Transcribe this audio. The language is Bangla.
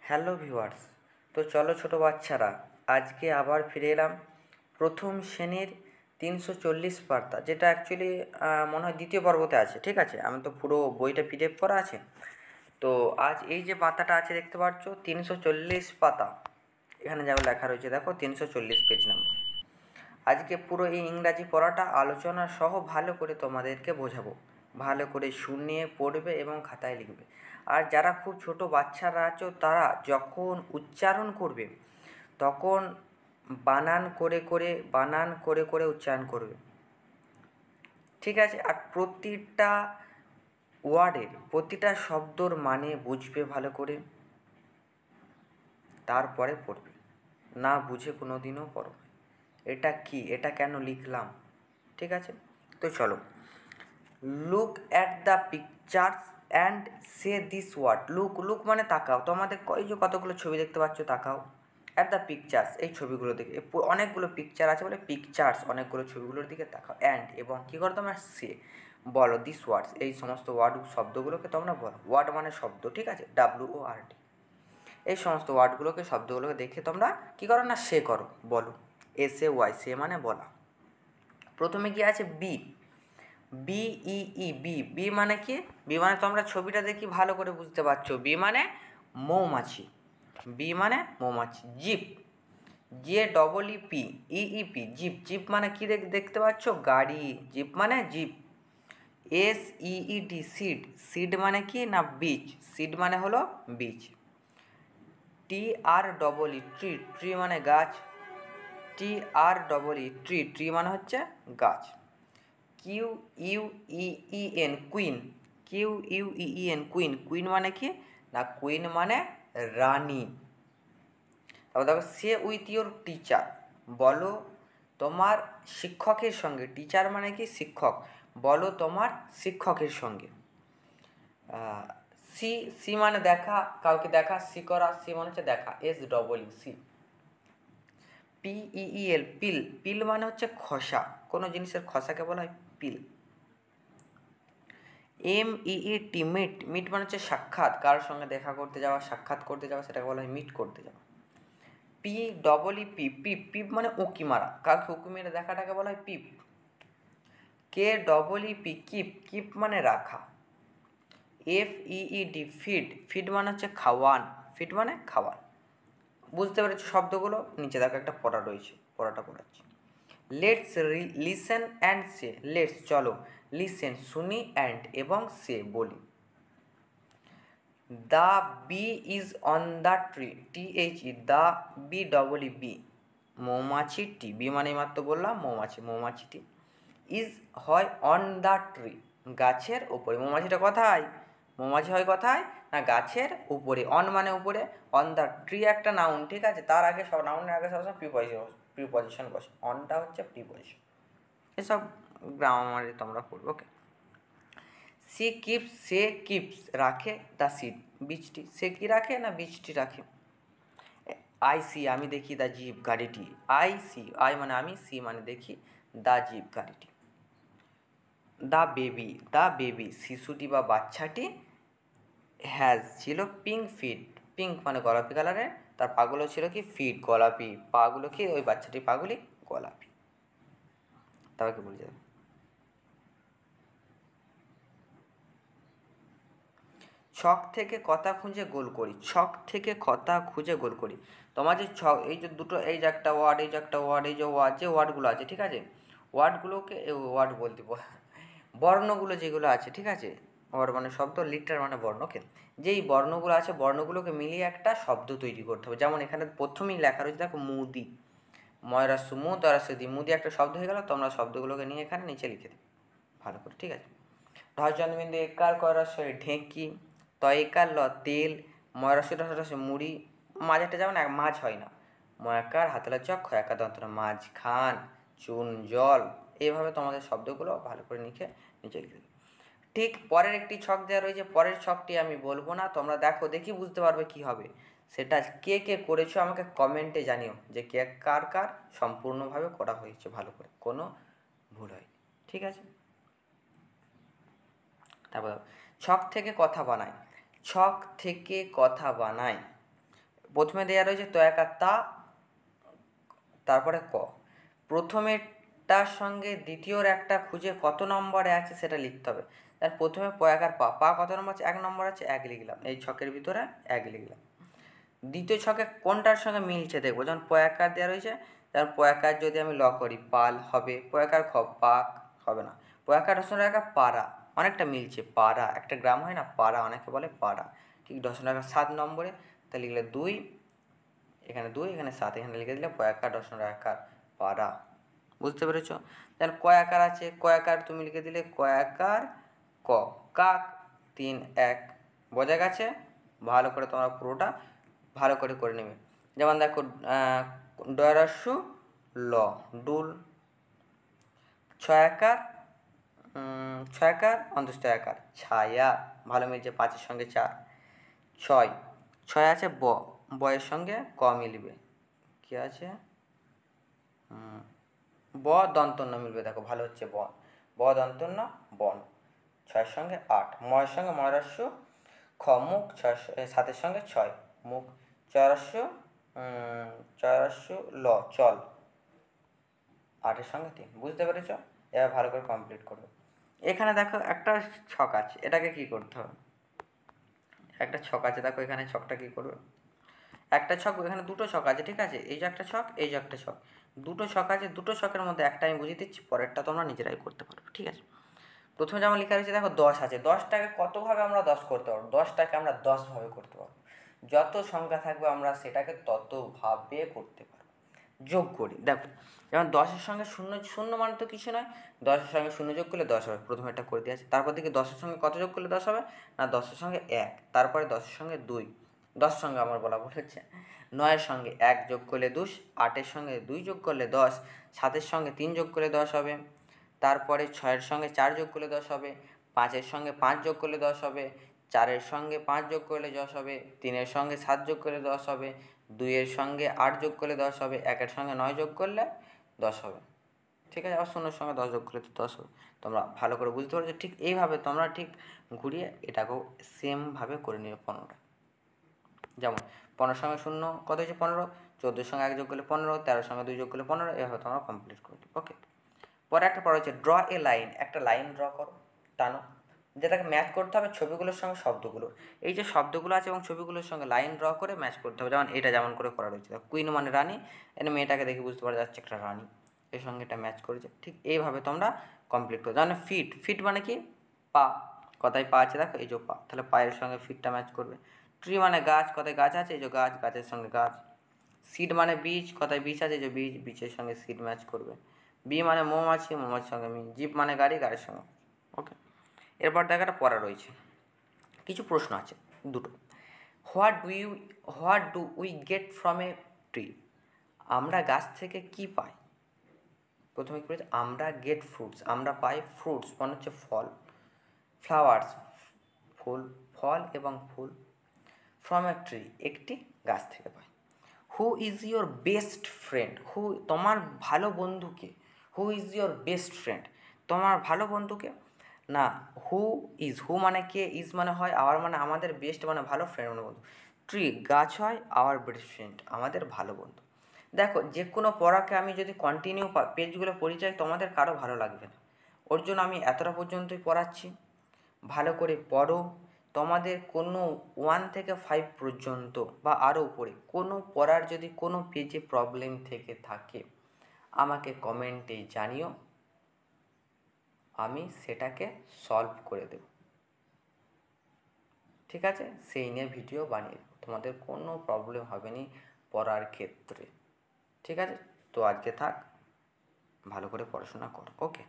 Hello viewers. তো চলো ছোটো বাচ্চারা, আজকে আবার ফিরে এলাম প্রথম শ্রেণীর 340 বার্তা, যেটা অ্যাকচুয়ালি মনে হয় দ্বিতীয় পর্বতে আছে। ঠিক আছে, আমি তো পুরো বইটা পিডিএফ করা আছে। তো আজ এই যে পাতাটা আছে দেখতে পাচ্ছ, 340 পাতা, এখানে যা লেখা রয়েছে দেখো, 340 পেজ নাম্বার। আজকে পুরো এই ইংরাজি পড়াটা আলোচনা সহ ভালো করে তোমাদেরকে বোঝাবো। ভালো করে শুনিয়ে পড়বে এবং খাতায় লিখবে। আর যারা খুব ছোট বাচ্চারা আছো, তারা যখন উচ্চারণ করবে তখন বানান করে করে উচ্চারণ করবে। ঠিক আছে, আর প্রতিটা ওয়ার্ডের প্রতিটা শব্দর মানে বুঝবে ভালো করে, তারপরে পড়বে। না বুঝে কোনো দিনও পড়ো এটা কি, এটা কেন লিখলাম। ঠিক আছে, তো চলো। Look at the pictures and say this word. Look মানে তাকাও। তোমাদের এই যে কতগুলো ছবি দেখতে পাচ্ছ, তাকাও। অ্যাট দ্য পিকচার্স, এই ছবিগুলো দিকে, অনেকগুলো পিকচার আছে বলে পিকচার্স, অনেকগুলো ছবিগুলোর দিকে তাকাও। অ্যান্ড এবং কী করো তোমরা, সে বলো দিস ওয়ার্ডস, এই সমস্ত ওয়ার্ড শব্দগুলোকে তোমরা বলো। ওয়ার্ড মানে শব্দ, ঠিক আছে, WORD। এই সমস্ত ওয়ার্ডগুলোকে শব্দগুলোকে দেখে তোমরা কী করো না, সে করো, বলো। SAY, সে মানে বলা। প্রথমে কি আছে, বি মানে কি? বি মানে তোমরা ছবিটা দেখি ভালো করে বুঝতে পারছো। বি মানে মৌমাছি। বি মানে মৌমাছি। জিপ, JEEP, জিপ মানে কি দেখতে পাচ্ছ, গাড়ি। জিপ মানে জিপ। SEED, সিড মানে কি না, বীজ। সিড মানে হলো বীজ। TREE, ট্রি মানে গাছ। ট্রি মানে হচ্ছে গাছ। QUEEN, কুইন মানে কি না, কুইন মানে রানী। তারপর দেখো, সে উইথ ইউর টিচার, বলো তোমার শিক্ষকের সঙ্গে। টিচার মানে কি, শিক্ষক। বলো তোমার শিক্ষকের সঙ্গে। সি মানে দেখা, কাউকে দেখা, সি করা, সি মানে হচ্ছে দেখা, SEE। PEEL, পিল মানে হচ্ছে খসা, কোনো জিনিসের খসাকে বলা হয় পিল। MEET, মিট মানে হচ্ছে সাক্ষাৎ, কারোর সঙ্গে দেখা করতে যাওয়া, সাক্ষাৎ করতে যাওয়া, সেটাকে বলা হয় মিট করতে যাওয়া। পিপ মানে উঁকি মারা, কাউকে উঁকি মেরে দেখাটাকে বলা হয় পিপ। KEEP, কিপ মানে রাখা। FEED, ফিড মানে হচ্ছে খাওয়ান, ফিড মানে খাওয়ান। বুঝতে পেরেছো শব্দগুলো? নিচে দেখো একটা পড়া রয়েছে, পড়াটা পড়াচ্ছি। Let's listen and say, let's চলো, লিসেন শুনি, অ্যান্ড এবং সে বলি। The bee is on the tree, THE, the BEE, মৌমাছিটি, বি মানে মাত্র বললাম মৌমাছিটি। ইজ হয় অন দ্য ট্রি, গাছের ওপরে। মৌমাছিটা কোথায়? মৌমাছি হয় কোথায় না, গাছের উপরে। অন মানে উপরে, অন দ্য ট্রি একটা নাউন, ঠিক আছে, তার আগে সব নাউনের আগে সবসময় প্রিপজিশন বসে। অনটা হচ্ছে প্রিপজিশন। এসব গ্রামারে তোমরা পড়বে, ওকে। সে কিপস রাখে দ্য সিড, বীজটি। সে কি রাখে না, বীজটি রাখে। আমি দেখি দ্য জিপ, গাড়িটি। আই মানে আমি, সি মানে দেখি, দ্য জিপ গাড়িটি। দ্য বেবি শিশুটি বা বাচ্চাটি, ছিল পিঙ্ক ফিট, পিঙ্ক মানে গোলাপি কালারের, তার পাগুলো ছিল কি, ফিট গোলাপি, পাগুলো কি, ওই বাচ্চাটির পাগুলি গোলাপি। তারপর কি বলছে, ছক থেকে কথা খুঁজে গোল করি। ছক থেকে কথা খুঁজে গোল করি। তোমার যে ছক, এই যে দুটো, এই যে একটা ওয়ার্ড, এই যে একটা ওয়ার্ড, এই যে ওয়ার্ডগুলো আছে, ঠিক আছে, ওয়ার্ডগুলোকে ওয়ার্ড বলতে বর্ণগুলো যেগুলো আছে, ঠিক আছে, ওয়ার্ড মানে শব্দ, লিটার মানে বর্ণকে, যেই বর্ণগুলো আছে বর্ণগুলোকে মিলিয়ে একটা শব্দ তৈরি করতে হবে। যেমন এখানে প্রথমেই লেখা রয়েছে দেখো, মুদি, ময়রাসু মু তরাসুদি, মুদি একটা শব্দ হয়ে গেল। তোমরা শব্দগুলোকে নিয়ে এখানে নিচে লিখে দেবে ভালো করে, ঠিক আছে। ঢজনবিন্দু একার করসই ঢেঁকি, তয়কার ল তেল, ময়রাসুটা মুড়ি, মাঝেরটা যেমন মাছ হয় না, ময়াকার হাতলা চক, খয়াকার দন্তনা মাঝখান, চুন জল। এইভাবে তোমাদের শব্দগুলো ভালো করে নিচে লিখে দেবে। ঠিক পরের একটি ছক দেওয়া রয়েছে, পরের ছকটি আমি বলবো না, তোমরা দেখো, দেখি বুঝতে পারবে কি হবে। সেটা কে কে করেছো আমাকে কমেন্টে জানিও, যে কে কার কার সম্পূর্ণভাবে করা হয়েছে ভালো করে, কোনো ভুল হয়নি, ঠিক আছে। তারপর ছক থেকে কথা বানায়, ছক থেকে কথা বানায়। প্রথমে দেওয়া রয়েছে তয়াকার তা, তারপরে ক। প্রথমেরটার সঙ্গে দ্বিতীয়র একটা খুঁজে কত নম্বরে আছে সেটা লিখতে হবে। তার প্রথমে পয়াকার পা, পা কত নম্বর আছে? 1 নম্বর আছে, 1 লিখলাম। এই ছকের ভিতরে 1 লিখলাম। দ্বিতীয় ছকে কোনটার সঙ্গে মিলছে দেখবো। যেমন পয়াকার দেওয়া রয়েছে, যেমন পয়াকার যদি আমি ল করি পাল হবে, পয়াকার খ পাক হবে না, পয়াকার রসন রেখা পাড়া, অনেকটা মিলছে। পাড়া একটা গ্রাম হয় না, পাড়া অনেকে বলে পাড়া। ঠিক রসন রেখা 7 নম্বরে, তা লিখলে 2, এখানে 2, এখানে 7, এখানে লিখে দিলে পয়াকার রসন রেখার পাড়া। বুঝতে পেরেছ? তাহলে কয়াকার আছে, কয়াকার তুমি লিখে দিলে কয়াকার ক, কাক 3 1। বোঝা গেছে? ভালো করে তোমরা পুরোটা ভালো করে করে নেবে। যেমন দেখো ডয়ারস্যু ল, ডুল। ছয়াকার, ছয়াকার অন্তস্থয়াকার ছায়া, ভালো মিলছে 5-এর সঙ্গে 4। 6, 6 আছে ব, বয়ের সঙ্গে ক মিলবে। কি আছে? ব দন্তন্য মিলবে, দেখো ভালো হচ্ছে বন, ব দন্তন্য বন। 6-এর সঙ্গে 8, ময়ের সঙ্গে ময়রস্য খ, মুখ 7-এর সঙ্গে 6 মুখ। চয়রস্য ল চল, 8-এর সঙ্গে 3। বুঝতে পেরেছ? এবার ভালো করে কমপ্লিট করবে। এখানে দেখো একটা ছক আছে, এটাকে কি করতে হবে? একটা ছক আছে, দেখো এখানে ছকটা কি করবে? একটা ছক, এখানে দুটো ছক আছে, ঠিক আছে? এই যে একটা ছক, এই যে একটা ছক, দুটো ছক আছে। দুটো ছকের মধ্যে একটা আমি বুঝিয়ে দিচ্ছি, পরেরটা তোমরা নিজেরাই করতে পারবে, ঠিক আছে? প্রথমে যেমন লেখা রয়েছে দেখো 10 আছে, 10টাকে কতভাবে আমরা 10 করতে পারবো? 10টাকে আমরা 10ভাবে করতে পারবো। যত সংখ্যা থাকবে আমরা সেটাকে ততভাবে করতে পারবো। যোগ করি, দেখো যেমন 10-এর সঙ্গে 0, 0 মানে তো কিছু নয়, 10-এর সঙ্গে 0 যোগ করলে 10 হবে। প্রথমে এটা করে দিয়ে আছে, তারপর দিকে 10-এর সঙ্গে কত যোগ করলে 10 হবে? না 10-এর সঙ্গে 1, তারপরে 10-এর সঙ্গে 2, 10 সঙ্গে আমার বলা ভুল হচ্ছে, 9-এর সঙ্গে 1 যোগ করলে 2, 8-এর সঙ্গে 2 যোগ করলে 10, 7-এর সঙ্গে 3 যোগ করলে 10 হবে, তারপরে 6-এর সঙ্গে 4 যোগ করলে 10 হবে, 5-এর সঙ্গে 5 যোগ করলে 10 হবে, 4-এর সঙ্গে 5 যোগ করলে 10 হবে, 3-এর সঙ্গে 7 যোগ করলে 10 হবে, 2-এর সঙ্গে 8 যোগ করলে 10 হবে, 1-এর সঙ্গে 9 যোগ করলে 10 হবে, ঠিক আছে? আবার 0-এর সঙ্গে 10 যোগ করলে তো 10 হবে। তোমরা ভালো করে বুঝতে পারছো? ঠিক এইভাবে তোমরা ঠিক ঘুরিয়ে এটাকেও সেমভাবে করে নিবে 15টা। যেমন 15-এর সঙ্গে 0 কত হচ্ছে? 15, 14-এর সঙ্গে 1 যোগ করলে 15, 13-এর সঙ্গে 2 যোগ করলে 15, এভাবে তোমরা কমপ্লিট করবে। ওকে, পরে একটা পড়া হচ্ছে ড্র এ লাইন, একটা লাইন ড্র করো, টানো, যেটাকে ম্যাচ করতে হবে ছবিগুলোর সঙ্গে শব্দগুলো। এই যে শব্দগুলো আছে এবং ছবিগুলোর সঙ্গে লাইন ড্র করে ম্যাচ করতে হবে। যেমন এটা যেমন করে করা রয়েছে, কুইন মানে রানী, এটা মেয়েটাকে দেখে বুঝতে পারা যাচ্ছে একটা রানী, এর সঙ্গে এটা ম্যাচ করেছে। ঠিক এইভাবে তোমরা কমপ্লিট করো। যেমন ফিট, ফিট মানে কি? পা, কথায় পা আছে দেখো, এই যে পা, তাহলে পায়ের সঙ্গে ফিটটা ম্যাচ করবে। ট্রি মানে গাছ, কথায় গাছ আছে, এই যে গাছ, গাছের সঙ্গে গাছ। সিড মানে বীজ, কথায় বীজ আছে, যে বীজ, বীজের সঙ্গে সিড ম্যাচ করবে। বি মানে মৌমাছি, মৌমাছির সঙ্গে মি। জিপ মানে গাড়ি, গাড়ির সঙ্গে। ওকে, এরপর দেখাটা পড়া রয়েছে, কিছু প্রশ্ন আছে দুটো। What do we get from a tree? আমরা গাছ থেকে কি পাই? প্রথমে কি বলেছে? আমরা গেট ফ্রুটস, আমরা পাই ফ্রুটস মানে হচ্ছে ফল, ফ্লাওয়ার্স ফুল, ফল এবং ফুল, ফ্রম এ ট্রি একটি গাছ থেকে পাই। Who is your best friend? Who তোমার ভালো বন্ধুকে, who is your best friend, তোমার ভালো বন্ধুকে। না, হু ইজ, হু মানে কে, ইজ মানে হয়, আওয়ার মানে আমাদের, বেস্ট মানে ভালো, ফ্রেন্ড মানে বন্ধু। ট্রি গাছ হয়, আওয়ার বেস্ট ফ্রেন্ড আমাদের ভালো বন্ধু। দেখো যে কোনো পড়াকে আমি যদি কন্টিনিউ পেজগুলো পড়ি যাই, তোমাদের কারো ভালো লাগবে না। ওর জন্য আমি এতটা পর্যন্তই পড়াচ্ছি, ভালো করে পড়ো। তোমাদের কোনো 1 থেকে 5 পর্যন্ত বা আরও উপরে কোনো পড়ার যদি কোনো পেজে প্রবলেম থেকে থাকে আমাকে কমেন্টে জানিও, আমি সেটাকে সলভ করে দেব, ঠিক আছে? সেই নিয়ে ভিডিও বানিয়ে দেবো, তোমাদের কোনো প্রবলেম হবে না পড়ার ক্ষেত্রে, ঠিক আছে? তো আজকে থাক, ভালো করে পড়াশোনা করো। ওকে।